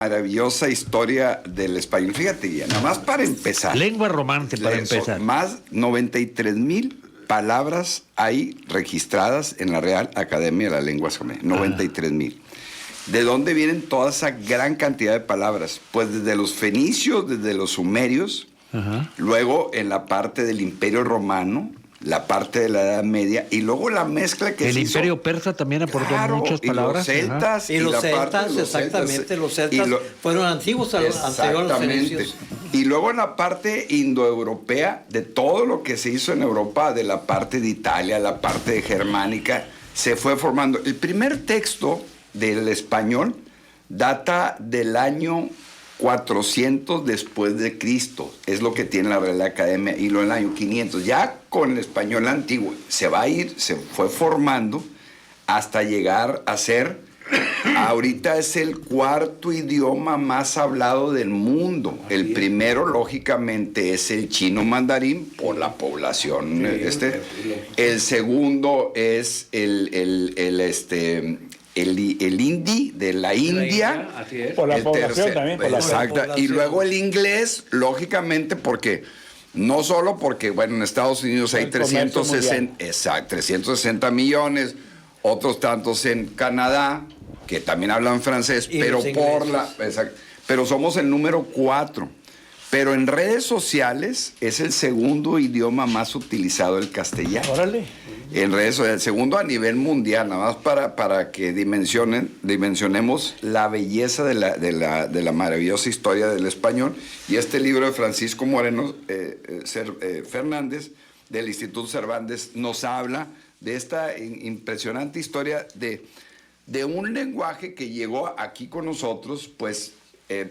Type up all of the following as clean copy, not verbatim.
Maravillosa historia del español. Fíjate, ya, nada más para empezar. Lengua romance para empezar. Más 93,000 palabras hay registradas en la Real Academia de las Lenguas Jóvenes. 93,000. ¿De dónde vienen toda esa gran cantidad de palabras? Pues desde los fenicios, desde los sumerios, luego en la parte del Imperio Romano, la parte de la Edad Media, y luego la mezcla que el Imperio Persa también aportó muchas palabras. Y los celtas. Y los celtas, exactamente, los celtas fueron antiguos a los fenicios. Y luego en la parte indoeuropea, de todo lo que se hizo en Europa, de la parte de Italia, la parte de germánica, se fue formando. El primer texto del español data del año 400 después de Cristo, es lo que tiene la Real Academia, y lo del año 500. Ya con el español antiguo se fue formando hasta llegar a ser, ahorita es el cuarto idioma más hablado del mundo. El primero, lógicamente, es el chino mandarín por la población. El segundo es el hindi de la India. Así es. Por la población también. Exacto. Y luego el inglés, lógicamente, porque no solo porque, bueno, en Estados Unidos hay 360 millones, otros tantos en Canadá, que también hablan francés, pero somos el número 4. Pero en redes sociales es el segundo idioma más utilizado, el castellano. Órale. En redes sociales, el segundo a nivel mundial, nada más para que dimensionemos la belleza de la maravillosa historia del español. Y este libro de Francisco Moreno Fernández, del Instituto Cervantes, nos habla de esta impresionante historia de un lenguaje que llegó aquí con nosotros, pues,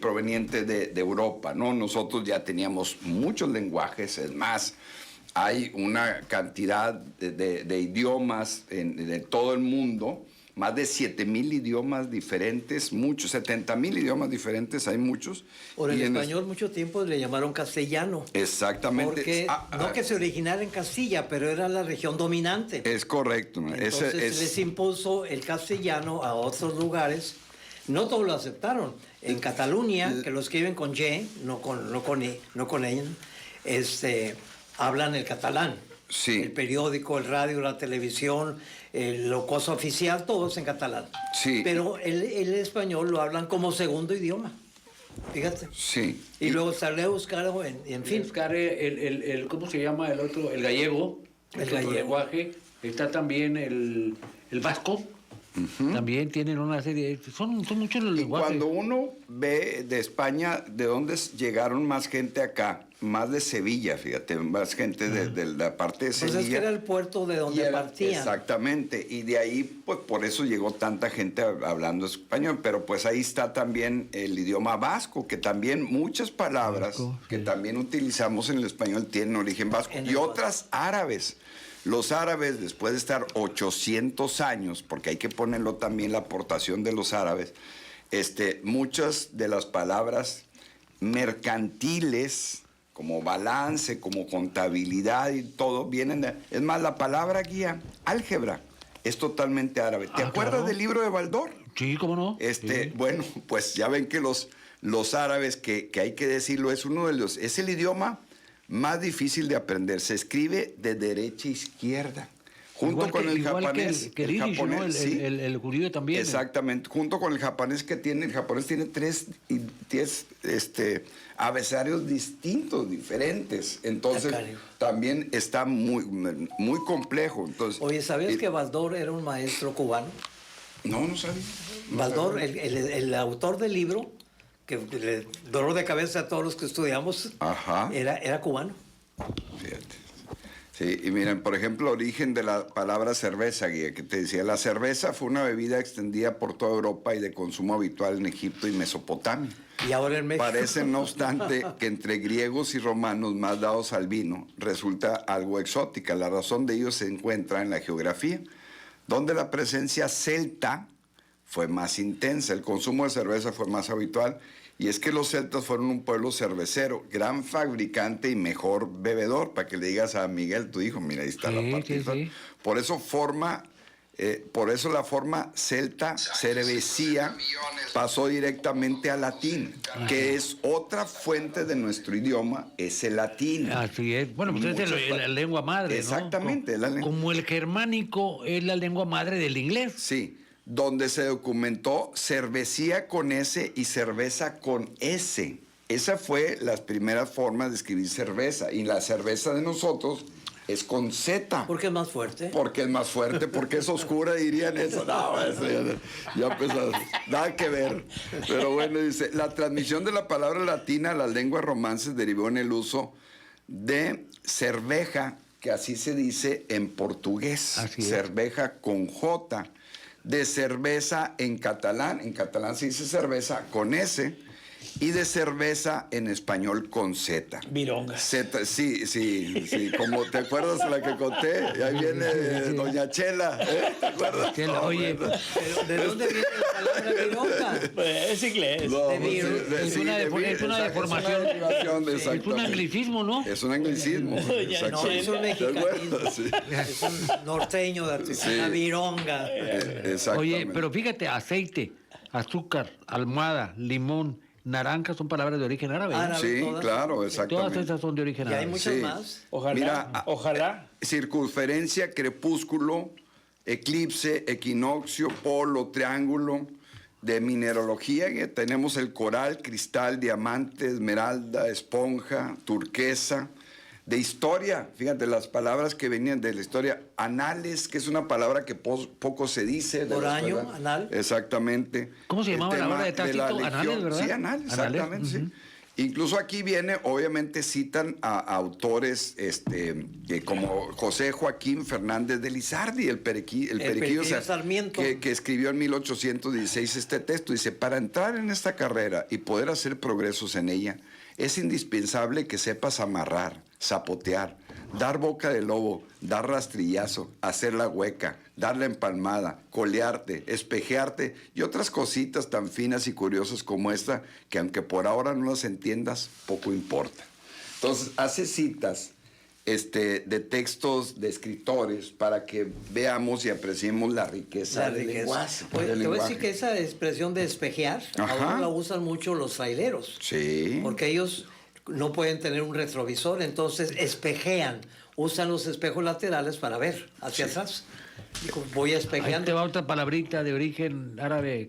proveniente de Europa, ¿no? Nosotros ya teníamos muchos lenguajes, es más, hay una cantidad de idiomas de todo el mundo, más de 7,000 idiomas diferentes, 70,000 idiomas diferentes, hay muchos. Por el español mucho tiempo le llamaron castellano. Exactamente. Porque no que se originara en Castilla, pero era la región dominante. Es correcto. Entonces les impuso el castellano a otros lugares. No todos lo aceptaron. En Cataluña, que lo escriben con Y, no con N, hablan el catalán. Sí. El periódico, el radio, la televisión, lo cosa oficial, todo es en catalán. Sí. Pero el español lo hablan como segundo idioma. Fíjate. Sí. Y luego sale a buscar, en fin. Buscar ¿cómo se llama el otro? El gallego. El gallego. Lenguaje. Está también el vasco. También tienen una serie, son muchos los lenguajes. Y cuando uno ve de España, ¿de dónde llegaron más gente acá? Más de Sevilla, fíjate, más gente de la parte de Sevilla. Pues es que era el puerto de donde partían. Exactamente, y de ahí, pues por eso llegó tanta gente hablando español, pero pues ahí está también el idioma vasco, que también muchas palabras que también utilizamos en el español tienen origen vasco, y otras árabes. Los árabes, después de estar 800 años, porque hay que ponerlo también la aportación de los árabes, muchas de las palabras mercantiles, como balance, como contabilidad y todo, vienen de... Es más, la palabra guía, álgebra, es totalmente árabe. ¿Te acuerdas del libro de Baldor? Sí, ¿cómo no? Sí. Bueno, pues ya ven que los árabes, que hay que decirlo, es el idioma más difícil de aprender. Se escribe de derecha a izquierda. Junto con el japonés. Que el japonés, ¿no? Sí. El judío también. Exactamente. Junto con el japonés el japonés tiene 10 abecedarios distintos, diferentes. Entonces, también está muy, muy complejo. Entonces, oye, ¿sabías que Baldor era un maestro cubano? No sabía. Baldor, el autor del libro, que le dolor de cabeza a todos los que estudiamos, era cubano. Fíjate. Sí, y miren, por ejemplo, el origen de la palabra cerveza, guía, que te decía, la cerveza fue una bebida extendida por toda Europa y de consumo habitual en Egipto y Mesopotamia. Y ahora en México. Parece, no obstante, que entre griegos y romanos más dados al vino resulta algo exótica. La razón de ello se encuentra en la geografía, donde la presencia celta fue más intensa, el consumo de cerveza fue más habitual, y es que los celtas fueron un pueblo cervecero, gran fabricante y mejor bebedor, para que le digas a Miguel, tu hijo, mira, ahí está la partita. Sí. Por eso forma Por eso la forma celta, cervecía, pasó directamente al latín, que es otra fuente de nuestro idioma, es el latín. Así es. Bueno, pues es la lengua madre, ¿no? Exactamente. Como el germánico es la lengua madre del inglés. Sí, donde se documentó cervecía con S y cerveza con S. Esa fue las primeras formas de escribir cerveza. Y la cerveza de nosotros es con Z. ¿Por qué es más fuerte? Porque es más fuerte, porque es oscura, dirían eso. No, eso ya empezó. Nada que ver. Pero bueno, dice, la transmisión de la palabra latina a las lenguas romances derivó en el uso de cerveja, que así se dice en portugués. Así es. Cerveja con J. De cerveza en catalán se dice cerveza con S. Y de cerveza en español con Z. Vironga. Z, sí, como te acuerdas de la que conté, ahí viene Doña Chela, ¿te acuerdas? Chela, No, oye, bueno. ¿Pero de dónde viene la palabra vironga? Pues es inglés. No, de pues, vir- es una deformación. Es un anglicismo, ¿no? Es un anglicismo. Ya, no, exactamente. es un ¿Te mexicanismo. acuerdas? Sí. Es un norteño de Sí. una vironga. Exactamente. Oye, pero fíjate, aceite, azúcar, almohada, limón, naranja son palabras de origen árabe. Árabe. Sí, todas. claro, Todas exactamente. esas son de origen Y hay árabe. muchas Sí. más. Ojalá, ojalá. Circunferencia, crepúsculo, eclipse, equinoccio, polo, triángulo. De mineralogía que tenemos el coral, cristal, diamante, esmeralda, esponja, turquesa. De historia, fíjate, las palabras que venían de la historia. Anales, que es una palabra que poco se dice. Por la año, escuela. anal. Exactamente. ¿Cómo se El llamaba la tema obra de Tácito? la Anales, legión. ¿verdad? Sí, anales, Anales, exactamente, ujú. sí. Incluso aquí viene, obviamente citan a autores como José Joaquín Fernández de Lizardi, el Periquillo Sarmiento. que escribió en 1816 este texto. Dice, para entrar en esta carrera y poder hacer progresos en ella, es indispensable que sepas amarrar, zapotear, dar boca de lobo, dar rastrillazo, hacer la hueca, dar la empalmada, colearte, espejearte y otras cositas tan finas y curiosas como esta, que aunque por ahora no las entiendas, poco importa. Entonces, hace citas de textos de escritores para que veamos y apreciemos la riqueza del lenguaje. Oye, del te voy a decir lenguaje. que esa expresión de espejear, Ajá. ahora la usan mucho los traileros. Sí. Porque ellos no pueden tener un retrovisor, entonces espejean, usan los espejos laterales para ver hacia atrás. Digo, voy Ahí te espejeando. va otra palabrita de origen árabe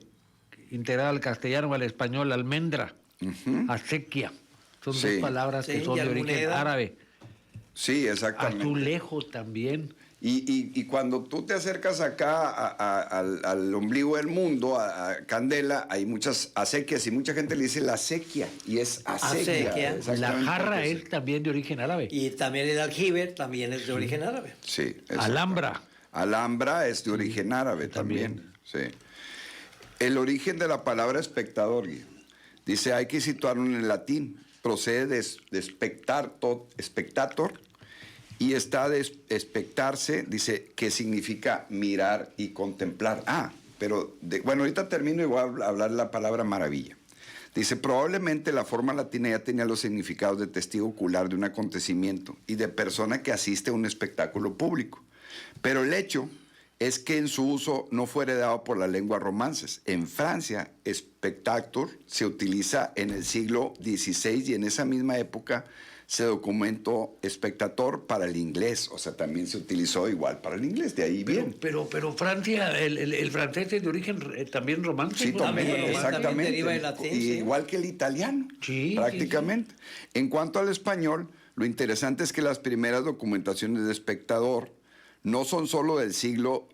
integrada al castellano o al español, almendra, acequia. Son Sí. dos palabras Sí, que son y de origen almuneda. árabe. Sí, exactamente. Azulejo también. Y cuando tú te acercas acá al ombligo del mundo, a Candela, hay muchas acequias y mucha gente le dice la acequia y es acequia. Acequia. La exactamente, jarra porque es también de origen árabe. Y también el aljibe también es de origen árabe. Sí. exacto. Alhambra. Alhambra es de origen árabe también. Sí. El origen de la palabra espectador, Guy, dice, hay que situarlo en el latín. Procede de spectator, y está de expectarse, dice, que significa mirar y contemplar. Pero, bueno, ahorita termino y voy a hablar de la palabra maravilla. Dice, probablemente la forma latina ya tenía los significados de testigo ocular de un acontecimiento y de persona que asiste a un espectáculo público. Pero el hecho es que en su uso no fue heredado por la lengua romances. En Francia, spectator se utiliza en el siglo XVI y en esa misma época se documentó espectator para el inglés, o sea, también se utilizó igual para el inglés, de ahí bien. Pero Francia, el francés es de origen también romance. Sí, ¿no? también, También exactamente. deriva del latín, Y sí. igual que el italiano, Sí, prácticamente. En cuanto al español, lo interesante es que las primeras documentaciones de espectador no son solo del siglo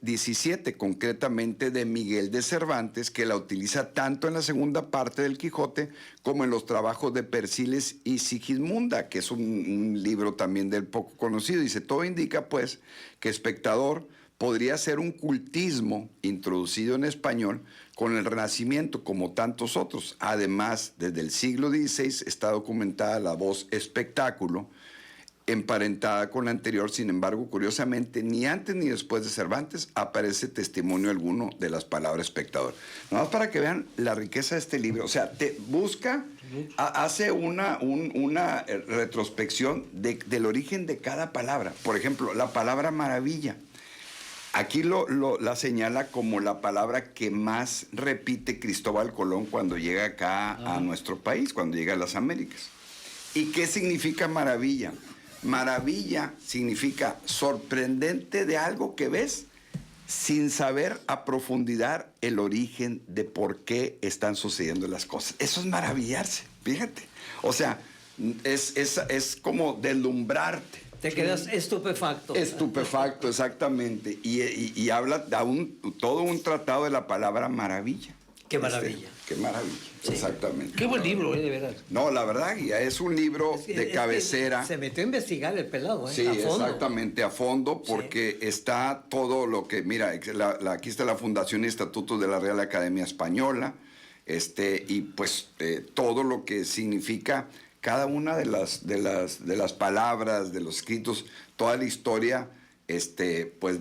XVII, concretamente de Miguel de Cervantes, que la utiliza tanto en la segunda parte del Quijote como en los trabajos de Persiles y Sigismunda, que es un libro también del poco conocido. Dice, todo indica pues que espectador podría ser un cultismo introducido en español con el Renacimiento, como tantos otros. Además, desde el siglo XVI está documentada la voz espectáculo, emparentada con la anterior. Sin embargo, curiosamente, ni antes ni después de Cervantes aparece testimonio alguno de las palabras espectador. Nada más para que vean la riqueza de este libro. O sea, te busca, hace una retrospección del origen de cada palabra. Por ejemplo, la palabra maravilla. Aquí la señala como la palabra que más repite Cristóbal Colón cuando llega acá a nuestro país, cuando llega a las Américas. ¿Y qué significa maravilla? Maravilla significa sorprendente de algo que ves sin saber a profundidad el origen de por qué están sucediendo las cosas. Eso es maravillarse, fíjate. O sea, es como deslumbrarte. Te quedas estupefacto. Estupefacto, exactamente. Y habla de todo un tratado de la palabra maravilla. Qué maravilla. Qué maravilla, sí. Exactamente. Qué buen libro, de verdad. No, la verdad, guía, es un libro de cabecera. Se metió a investigar el pelado, Sí, a fondo. exactamente, a fondo, porque está todo lo que, mira, aquí está la Fundación y Estatutos de la Real Academia Española, y pues todo lo que significa cada una de las palabras, de los escritos, toda la historia, pues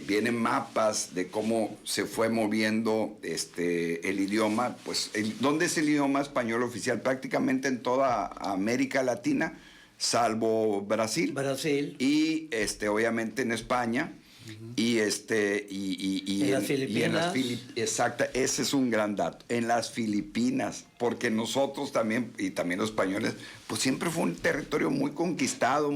vienen mapas de cómo se fue moviendo el idioma, pues ¿dónde es el idioma español oficial? Prácticamente en toda América Latina, salvo Brasil. Y obviamente en España. Y en las Filipinas. Exacto, ese es un gran dato. En las Filipinas, porque nosotros también, y también los españoles, pues siempre fue un territorio muy conquistado,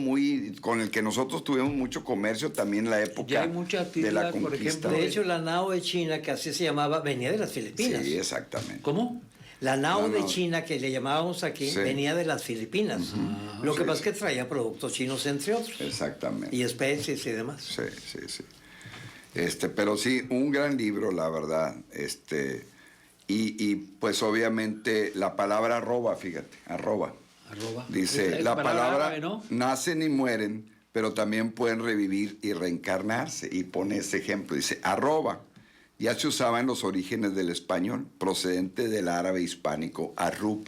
con el que nosotros tuvimos mucho comercio también en la época ya hay mucha de la actividad, conquista. por ejemplo, De hecho, la nao de China, que así se llamaba, venía de las Filipinas. Sí, exactamente. ¿Cómo? La nao de China, que le llamábamos aquí, Sí. venía de las Filipinas. Lo que Sí. pasa es que traía productos chinos, entre otros. Exactamente. Y especies y demás. Sí. Pero sí, un gran libro, la verdad. Y pues obviamente la palabra arroba, fíjate, arroba. Dice, Es la palabra árabe, ¿no? nacen y mueren, pero también pueden revivir y reencarnarse. Y pone ese ejemplo, dice, arroba. Ya se usaba en los orígenes del español, procedente del árabe hispánico arrub,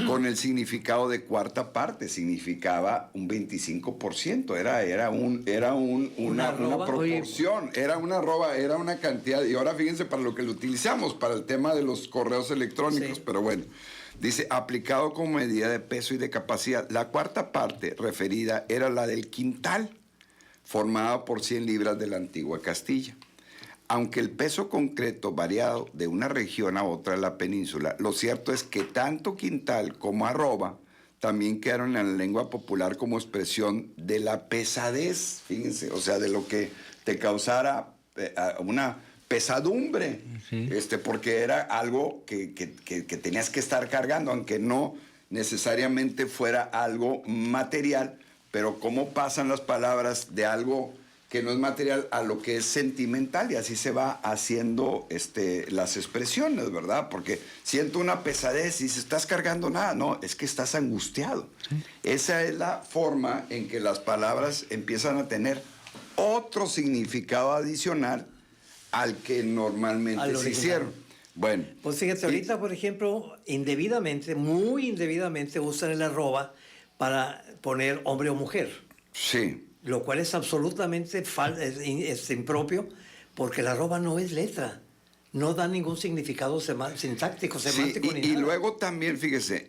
con el significado de cuarta parte, significaba un 25%, era una proporción, era una arroba, era una cantidad, y ahora fíjense para lo que lo utilizamos, para el tema de los correos electrónicos, Sí. pero bueno, dice, aplicado como medida de peso y de capacidad, la cuarta parte referida era la del quintal, formada por 100 libras de la antigua Castilla. Aunque el peso concreto variado de una región a otra de la península, lo cierto es que tanto quintal como arroba también quedaron en la lengua popular como expresión de la pesadez, fíjense, o sea, de lo que te causara una pesadumbre, Sí. porque era algo que tenías que estar cargando, aunque no necesariamente fuera algo material, pero cómo pasan las palabras de algo que no es material a lo que es sentimental, y así se va haciendo las expresiones, ¿verdad? Porque siento una pesadez y si estás cargando nada, no, es que estás angustiado. Sí. Esa es la forma en que las palabras empiezan a tener otro significado adicional al que normalmente se hicieron. Bueno. Pues fíjate, ahorita, por ejemplo, muy indebidamente usan el arroba para poner hombre o mujer. Sí. Lo cual es absolutamente impropio, porque la arroba no es letra. No da ningún significado sintáctico, semántico, sí, ni y nada. luego también, fíjese,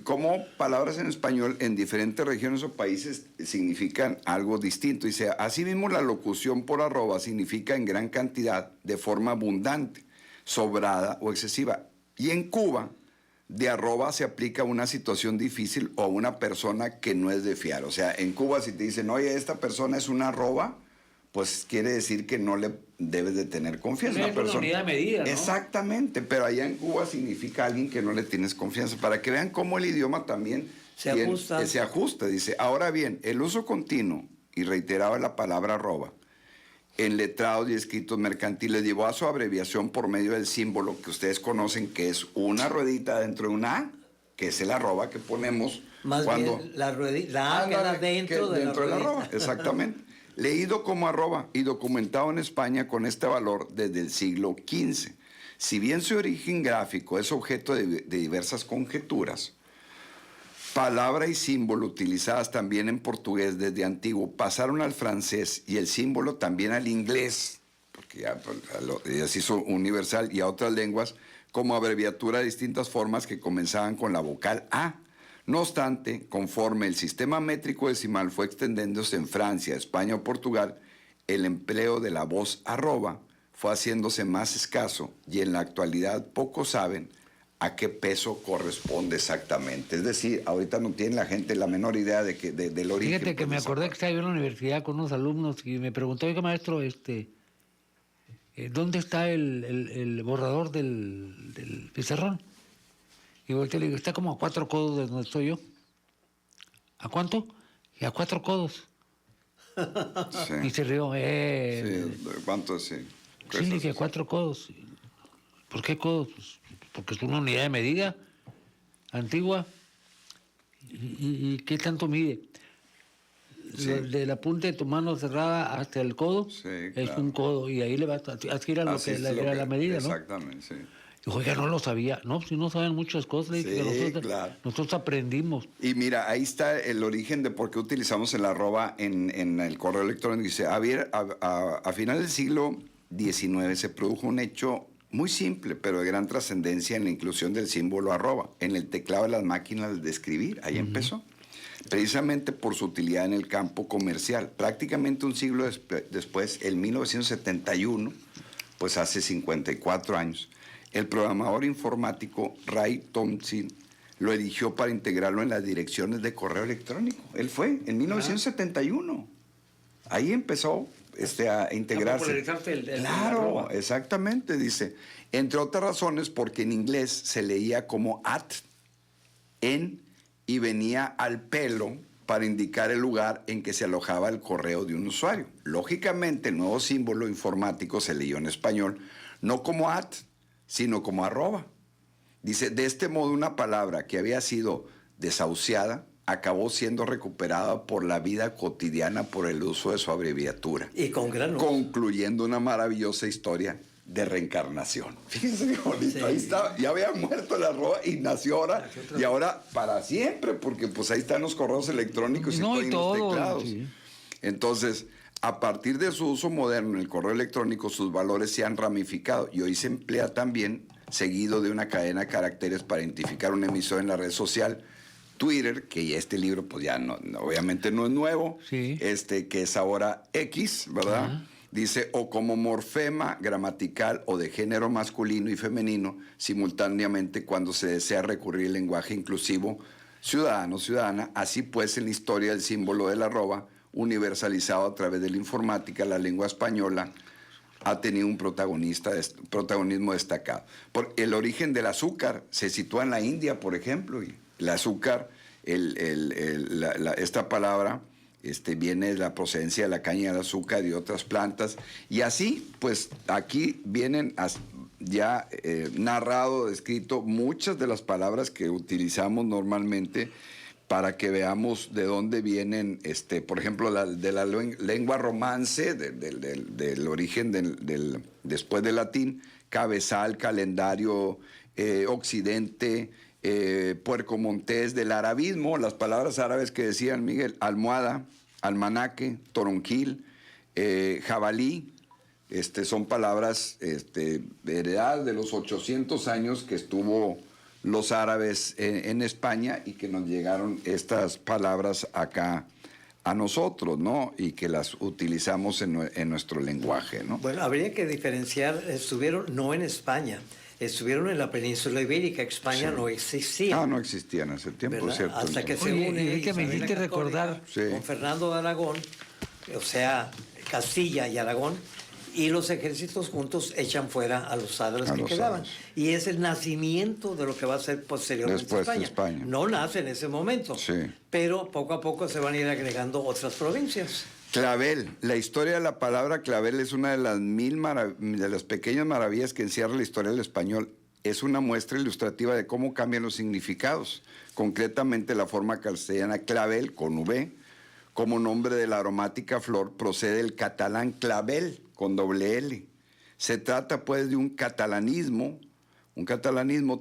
cómo palabras en español en diferentes regiones o países significan algo distinto. Dice, asimismo la locución por arroba significa en gran cantidad, de forma abundante, sobrada o excesiva. Y en Cuba, de arroba se aplica a una situación difícil o a una persona que no es de fiar. O sea, en Cuba si te dicen, oye, esta persona es una arroba, pues quiere decir que no le debes de tener confianza. Es una unidad de medida, ¿no? Exactamente, pero allá en Cuba significa alguien que no le tienes confianza. Para que vean cómo el idioma también se ajusta. Dice, ahora bien, el uso continuo y reiterado de la palabra arroba en letrados y escritos mercantiles llevó a su abreviación por medio del símbolo que ustedes conocen, que es una ruedita dentro de una A, que es el arroba que ponemos. Más cuando bien la A queda dentro de la arroba. Exactamente. Leído como arroba y documentado en España con este valor desde el siglo XV. Si bien su origen gráfico es objeto de diversas conjeturas, palabra y símbolo utilizadas también en portugués desde antiguo pasaron al francés y el símbolo también al inglés, porque ya se hizo universal, y a otras lenguas como abreviatura de distintas formas que comenzaban con la vocal A. No obstante, conforme el sistema métrico decimal fue extendiéndose en Francia, España o Portugal, el empleo de la voz arroba fue haciéndose más escaso y en la actualidad pocos saben a qué peso corresponde exactamente. Es decir, ahorita no tiene la gente la menor idea del origen. Fíjate que me acordé que estaba yo en la universidad con unos alumnos y me preguntó, oiga, maestro, ¿dónde está el borrador del pizarrón? Y volteé y le digo, está como a 4 codos de donde estoy yo. ¿A cuánto? Y a 4 codos. Sí. Y se rió. Sí, ¿cuánto? Sí. Sí, le dije, a 4 codos. ¿Por qué codos? Pues, porque es una unidad de medida antigua. ¿Y qué tanto mide? Sí. Del apunte de tu mano cerrada hasta el codo Sí, es claro. un codo. Y ahí le vas a adquirir lo Así que es era la medida, ¿no? Exactamente, sí. Dijo, oiga, no lo sabía. No, si no saben muchas cosas. Le dije, Sí, que claro. nosotros aprendimos. Y mira, ahí está el origen de por qué utilizamos el arroba en el correo electrónico. Dice, a finales del siglo XIX se produjo un hecho muy simple, pero de gran trascendencia en la inclusión del símbolo arroba en el teclado de las máquinas de escribir. Ahí empezó. Precisamente por su utilidad en el campo comercial. Prácticamente un siglo después, en 1971, pues hace 54 años, el programador informático Ray Thompson lo eligió para integrarlo en las direcciones de correo electrónico. Él fue en 1971. Ahí empezó a integrarse. popularizarse el Claro, arroba. exactamente, dice. Entre otras razones, porque en inglés se leía como at, en, y venía al pelo para indicar el lugar en que se alojaba el correo de un usuario. Lógicamente, el nuevo símbolo informático se leyó en español, no como at, sino como arroba. Dice, de este modo una palabra que había sido desahuciada acabó siendo recuperada por la vida cotidiana por el uso de su abreviatura. Y con gran uso. Concluyendo una maravillosa historia de reencarnación. Fíjense qué bonito, Sí. ahí está, ya había muerto el arroba y nació ahora, y ahora para siempre, porque pues ahí están los correos electrónicos No, y y todos todo, los teclados. sí. Entonces, a partir de su uso moderno en el correo electrónico, sus valores se han ramificado y hoy se emplea también seguido de una cadena de caracteres para identificar un emisor en la red social. Twitter, que ya este libro pues ya obviamente no es nuevo, Sí. que es ahora X, ¿verdad? Ajá. Dice, o como morfema gramatical o de género masculino y femenino, simultáneamente cuando se desea recurrir al lenguaje inclusivo ciudadano, ciudadana. Así pues, en la historia del símbolo del arroba, universalizado a través de la informática, la lengua española ha tenido un protagonismo destacado. El origen del azúcar se sitúa en la India, por ejemplo, y el azúcar, esta palabra viene de la procedencia de la caña de azúcar y de otras plantas, y así, pues aquí vienen ya narrado, descrito muchas de las palabras que utilizamos normalmente para que veamos de dónde vienen, por ejemplo, de la lengua romance, del origen después del latín, cabezal, calendario, occidente, puercomontés, del arabismo, las palabras árabes que decían Miguel, almohada, almanaque, toronjil, jabalí, son palabras heredadas de los 800 años que estuvo los árabes en España y que nos llegaron estas palabras acá a nosotros, ¿no? Y que las utilizamos en nuestro lenguaje, ¿no? Bueno, habría que diferenciar, estuvieron no en España, estuvieron en la península ibérica, España Sí. no existía. No existía en ese tiempo, ¿verdad? ¿cierto? Hasta que se Oye, une ahorita me Isabel la hiciste Católica recordar. Sí. con Fernando de Aragón, o sea, Castilla y Aragón, y los ejércitos juntos echan fuera a los árabes A que los quedaban. árabes. Y es el nacimiento de lo que va a ser posteriormente Después de España. España. No nace en ese momento, Sí. pero poco a poco se van a ir agregando otras provincias. Clavel, la historia de la palabra clavel es una de las pequeñas maravillas que encierra la historia del español. Es una muestra ilustrativa de cómo cambian los significados. Concretamente, la forma castellana clavel, con V, como nombre de la aromática flor, procede del catalán clavel, con doble L. Se trata, pues, de un catalanismo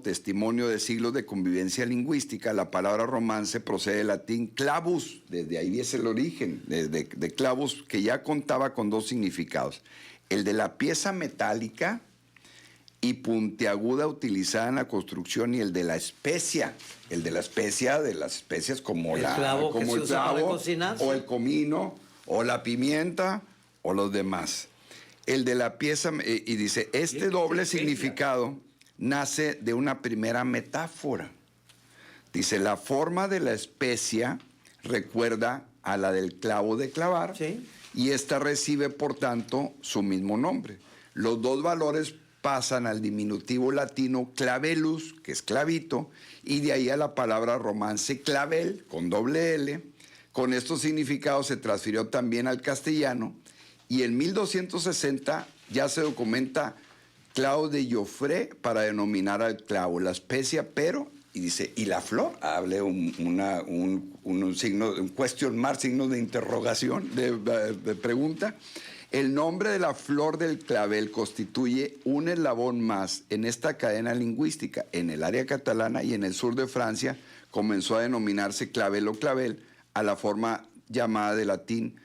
testimonio de siglos de convivencia lingüística. La palabra romance procede del latín clavus, desde ahí es el origen de clavus, que ya contaba con dos significados: el de la pieza metálica y puntiaguda utilizada en la construcción, y el de la especia, de las especias como El clavo que como se el usa para clavo, cocinar, o sí. el comino, o la pimienta, o los demás. El de la pieza, y dice, este doble significado nace de una primera metáfora. Dice, la forma de la especia recuerda a la del clavo de clavar, Sí. y esta recibe, por tanto, su mismo nombre. Los dos valores pasan al diminutivo latino clavellus, que es clavito, y de ahí a la palabra romance clavel, con doble L. Con estos significados se transfirió también al castellano, y en 1260 ya se documenta clavo de Joffre para denominar al clavo, la especia, pero, y dice, ¿y la flor? Hable un signo, un question mark, signo de interrogación, de pregunta. El nombre de la flor del clavel constituye un eslabón más en esta cadena lingüística. En el área catalana y en el sur de Francia comenzó a denominarse clavel o clavel a la forma llamada de latín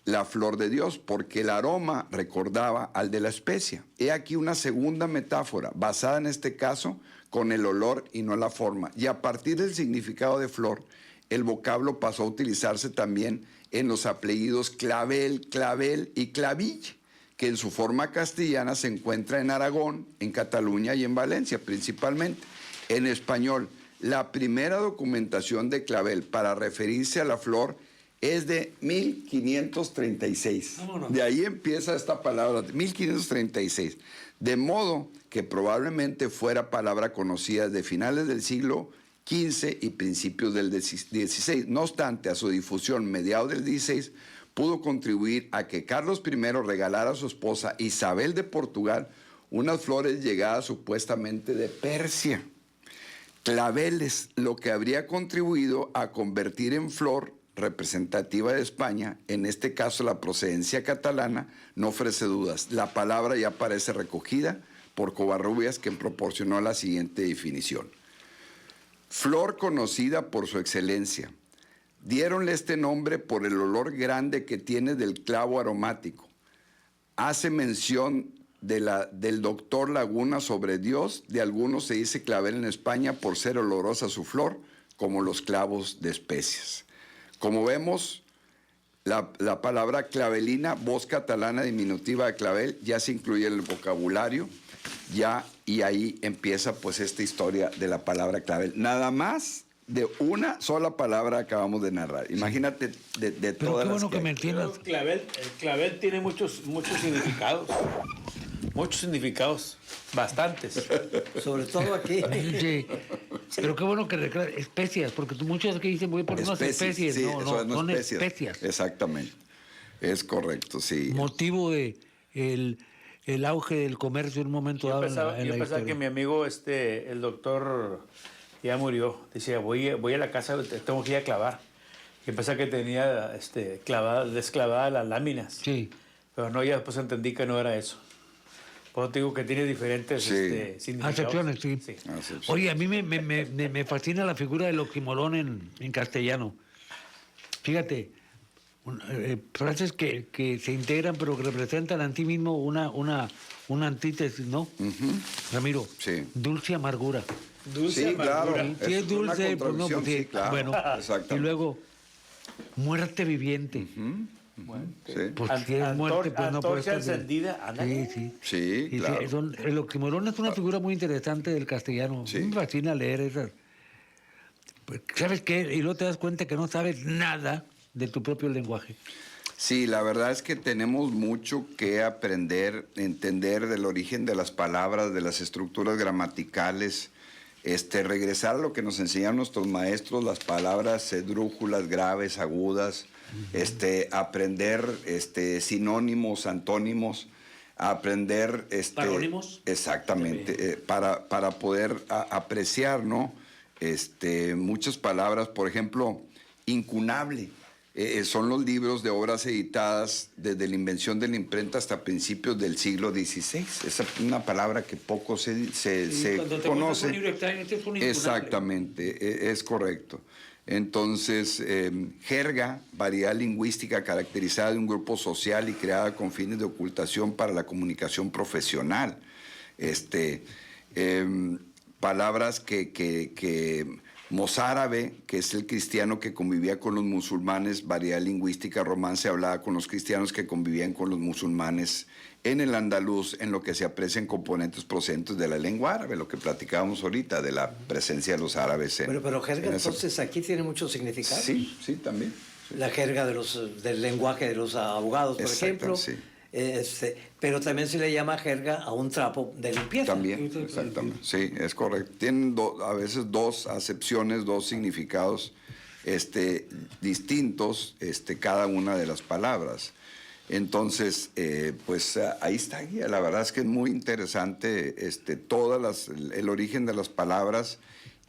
la flor de Dios, porque el aroma recordaba al de la especia. He aquí una segunda metáfora, basada en este caso con el olor y no la forma. Y a partir del significado de flor, el vocablo pasó a utilizarse también en los apellidos clavel, clavel y claville, que en su forma castellana se encuentra en Aragón, en Cataluña y en Valencia principalmente. En español, la primera documentación de clavel para referirse a la flor es de 1536. Vámonos. De ahí empieza esta palabra, 1536. De modo que probablemente fuera palabra conocida de finales del siglo XV y principios del XVI. No obstante, a su difusión mediados del XVI pudo contribuir a que Carlos I regalara a su esposa Isabel de Portugal unas flores llegadas supuestamente de Persia. Claveles, lo que habría contribuido a convertir en flor representativa de España, en este caso la procedencia catalana, no ofrece dudas. La palabra ya aparece recogida por Covarrubias, quien proporcionó la siguiente definición. Flor conocida por su excelencia. Diéronle este nombre por el olor grande que tiene del clavo aromático. Hace mención del doctor Laguna sobre Dios. De algunos se dice clavel en España por ser olorosa su flor, como los clavos de especias. Como vemos, la palabra clavelina, voz catalana diminutiva de clavel, ya se incluye en el vocabulario, y ahí empieza pues esta historia de la palabra clavel. Nada más de una sola palabra acabamos de narrar. Imagínate de Pero todas qué las bueno que me hay. entiendas. El clavel tiene muchos significados. Muchos significados. Bastantes. Sobre todo aquí. Sí. Pero qué bueno que recreas especias, porque muchos que dicen voy por unas especies. Sí, No, eso son especias. Exactamente. Es correcto, sí. Motivo de el auge del comercio en un momento dado en la Yo pensaba historia. que mi amigo, el doctor, ya murió. Decía, voy a la casa, tengo que ir a clavar. Y pensaba que tenía desclavadas las láminas. Sí. Pero no, ya después entendí que no era eso. Por eso te digo que tiene diferentes Sí. significados. Acepciones, sí. Acepciones. Oye, a mí me fascina la figura del oxímoron en castellano. Fíjate, frases que se integran pero que representan en ti mismo una antítesis, ¿no? Ramiro, Sí. dulce amargura. Dulce Sí, amargura. claro. Si es Es una dulce, pues no, pues sí. contradicción, sí, claro. Bueno, Exactamente. y luego, muerte viviente. Sí, Pues si es muerte, pues no puede Antorcha estar bien. encendida, ándale. Sí, sí. sí, Y claro. el oxímoron es una figura muy interesante del castellano. Sí. Me fascina leer esas. Pues, ¿sabes qué? Y luego te das cuenta que no sabes nada de tu propio lenguaje. Sí, la verdad es que tenemos mucho que aprender, entender del origen de las palabras, de las estructuras gramaticales, regresar a lo que nos enseñan nuestros maestros, las palabras esdrújulas, graves, agudas, aprender sinónimos, antónimos, aprender ¿Parónimos? exactamente, para poder apreciar, ¿no? Muchas palabras, por ejemplo, incunable. Son los libros de obras editadas desde la invención de la imprenta hasta principios del siglo XVI. Esa es una palabra que poco se Cuando te conoce. Un libro extraño, este es un incunable. Exactamente, es correcto. Entonces, jerga, variedad lingüística caracterizada de un grupo social y creada con fines de ocultación para la comunicación profesional. Palabras que mozárabe, que es el cristiano que convivía con los musulmanes, variedad lingüística román se hablaba con los cristianos que convivían con los musulmanes en el andaluz, en lo que se aprecian componentes procedentes de la lengua árabe, lo que platicábamos ahorita, de la presencia de los árabes en... Pero jerga, en esa- entonces, aquí tiene mucho significado. Sí, sí, también. La jerga del lenguaje de los abogados, por Exacto, ejemplo. sí. Pero también se le llama jerga a un trapo de limpieza. También, exactamente. Sí, es correcto. Tienen a veces dos acepciones, dos significados distintos, cada una de las palabras. Entonces, pues ahí está, guía. La verdad es que es muy interesante el origen de las palabras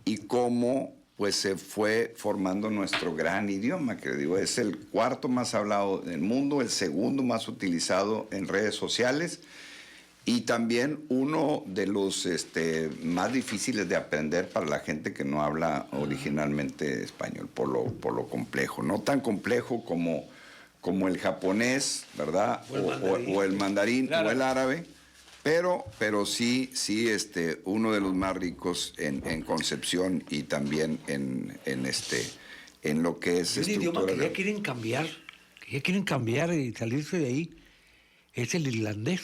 y cómo pues se fue formando nuestro gran idioma, que digo, es el cuarto más hablado del mundo, el segundo más utilizado en redes sociales y también uno de los más difíciles de aprender para la gente que no habla originalmente español, por lo complejo. No tan complejo como el japonés, ¿verdad? O el mandarín Claro. o el árabe. Pero sí, uno de los más ricos en concepción y también en lo que es Un idioma estructura. que ya quieren cambiar y salirse de ahí, es el irlandés.